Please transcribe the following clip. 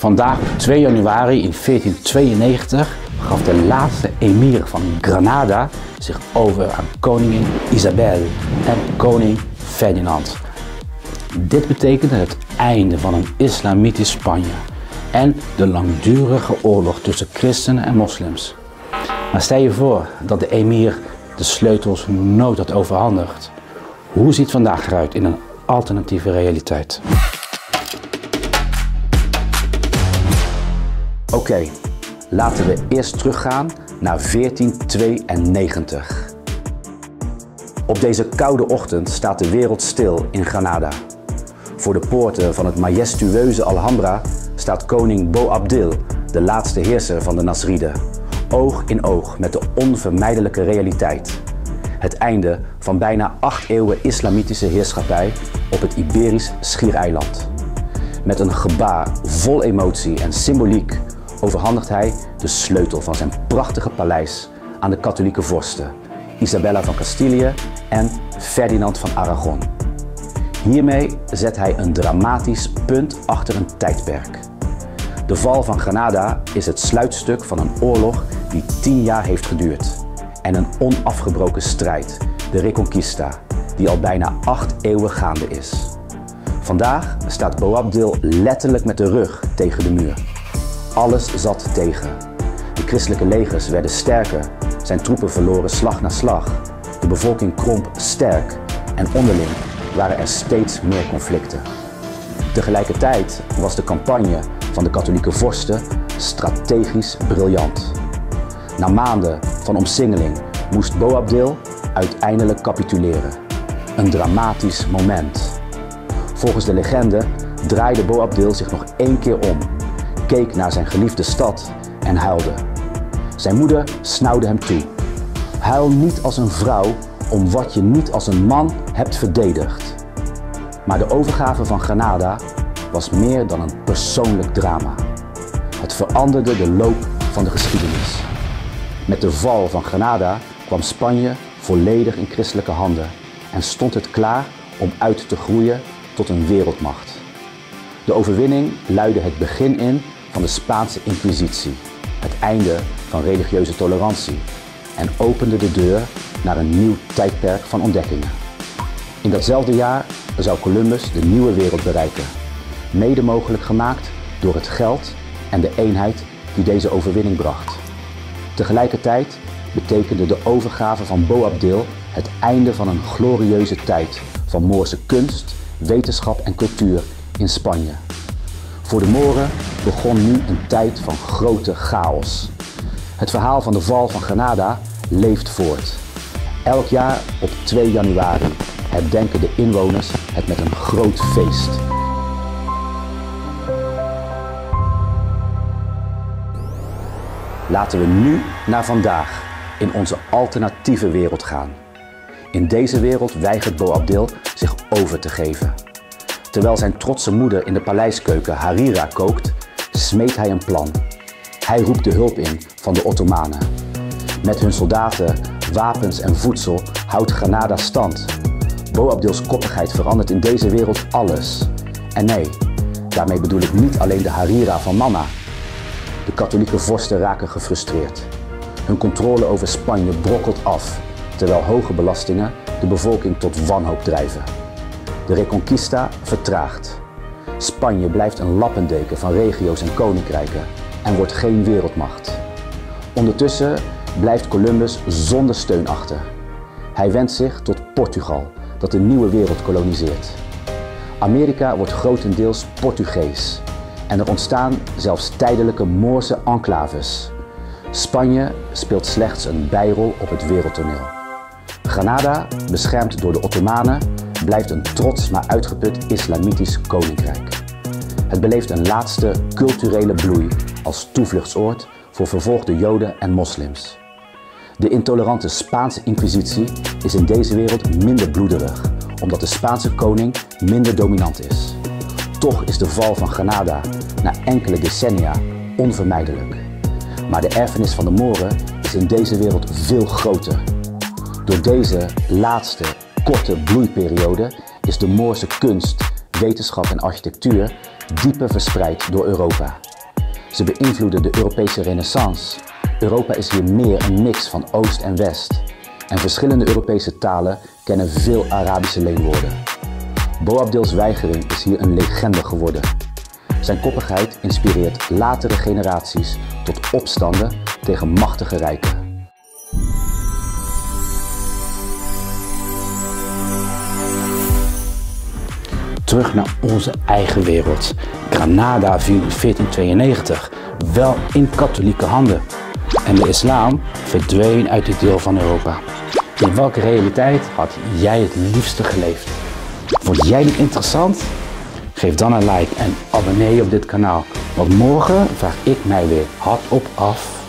Vandaag op 2 januari in 1492 gaf de laatste emir van Granada zich over aan koningin Isabel en koning Ferdinand. Dit betekende het einde van een islamitisch Spanje en de langdurige oorlog tussen christenen en moslims. Maar stel je voor dat de emir de sleutels nooit had overhandigd. Hoe ziet vandaag eruit in een alternatieve realiteit? Oké, laten we eerst teruggaan naar 1492. Op deze koude ochtend staat de wereld stil in Granada. Voor de poorten van het majestueuze Alhambra staat koning Boabdil, de laatste heerser van de Nasriden, oog in oog met de onvermijdelijke realiteit. Het einde van bijna 8 eeuwen islamitische heerschappij op het Iberisch Schiereiland. Met een gebaar vol emotie en symboliek overhandigt hij de sleutel van zijn prachtige paleis aan de katholieke vorsten, Isabella van Castilië en Ferdinand van Aragon. Hiermee zet hij een dramatisch punt achter een tijdperk. De val van Granada is het sluitstuk van een oorlog die 10 jaar heeft geduurd en een onafgebroken strijd, de Reconquista, die al bijna 8 eeuwen gaande is. Vandaag staat Boabdil letterlijk met de rug tegen de muur. Alles zat tegen. De christelijke legers werden sterker, zijn troepen verloren slag na slag. De bevolking kromp sterk en onderling waren er steeds meer conflicten. Tegelijkertijd was de campagne van de katholieke vorsten strategisch briljant. Na maanden van omsingeling moest Boabdil uiteindelijk capituleren. Een dramatisch moment. Volgens de legende draaide Boabdil zich nog 1 keer om, keek naar zijn geliefde stad en huilde. Zijn moeder snauwde hem toe: huil niet als een vrouw om wat je niet als een man hebt verdedigd. Maar de overgave van Granada was meer dan een persoonlijk drama. Het veranderde de loop van de geschiedenis. Met de val van Granada kwam Spanje volledig in christelijke handen en stond het klaar om uit te groeien tot een wereldmacht. De overwinning luidde het begin in van de Spaanse Inquisitie, het einde van religieuze tolerantie en opende de deur naar een nieuw tijdperk van ontdekkingen. In datzelfde jaar zou Columbus de nieuwe wereld bereiken, mede mogelijk gemaakt door het geld en de eenheid die deze overwinning bracht. Tegelijkertijd betekende de overgave van Boabdil het einde van een glorieuze tijd van Moorse kunst, wetenschap en cultuur in Spanje. Voor de Moren begon nu een tijd van grote chaos. Het verhaal van de val van Granada leeft voort. Elk jaar op 2 januari herdenken de inwoners het met een groot feest. Laten we nu naar vandaag in onze alternatieve wereld gaan. In deze wereld weigert Boabdil zich over te geven. Terwijl zijn trotse moeder in de paleiskeuken harira kookt, smeedt hij een plan. Hij roept de hulp in van de Ottomanen. Met hun soldaten, wapens en voedsel houdt Granada stand. Boabdils koppigheid verandert in deze wereld alles. En nee, daarmee bedoel ik niet alleen de harira van mama. De katholieke vorsten raken gefrustreerd. Hun controle over Spanje brokkelt af, terwijl hoge belastingen de bevolking tot wanhoop drijven. De Reconquista vertraagt. Spanje blijft een lappendeken van regio's en koninkrijken en wordt geen wereldmacht. Ondertussen blijft Columbus zonder steun achter. Hij wendt zich tot Portugal, dat de nieuwe wereld koloniseert. Amerika wordt grotendeels Portugees en er ontstaan zelfs tijdelijke Moorse enclaves. Spanje speelt slechts een bijrol op het wereldtoneel. Granada, beschermd door de Ottomanen, blijft een trots maar uitgeput islamitisch koninkrijk. Het beleeft een laatste culturele bloei als toevluchtsoord voor vervolgde Joden en moslims. De intolerante Spaanse Inquisitie is in deze wereld minder bloederig, omdat de Spaanse koning minder dominant is. Toch is de val van Granada na enkele decennia onvermijdelijk. Maar de erfenis van de Moren is in deze wereld veel groter. Door deze laatste korte bloeiperiode is de Moorse kunst, wetenschap en architectuur dieper verspreid door Europa. Ze beïnvloeden de Europese renaissance. Europa is hier meer een mix van Oost en West. En verschillende Europese talen kennen veel Arabische leenwoorden. Boabdil's weigering is hier een legende geworden. Zijn koppigheid inspireert latere generaties tot opstanden tegen machtige rijken. Terug naar onze eigen wereld. Granada viel in 1492 wel in katholieke handen. En de islam verdween uit dit deel van Europa. In welke realiteit had jij het liefste geleefd? Vond jij dit interessant? Geef dan een like en abonneer je op dit kanaal. Want morgen vraag ik mij weer hardop af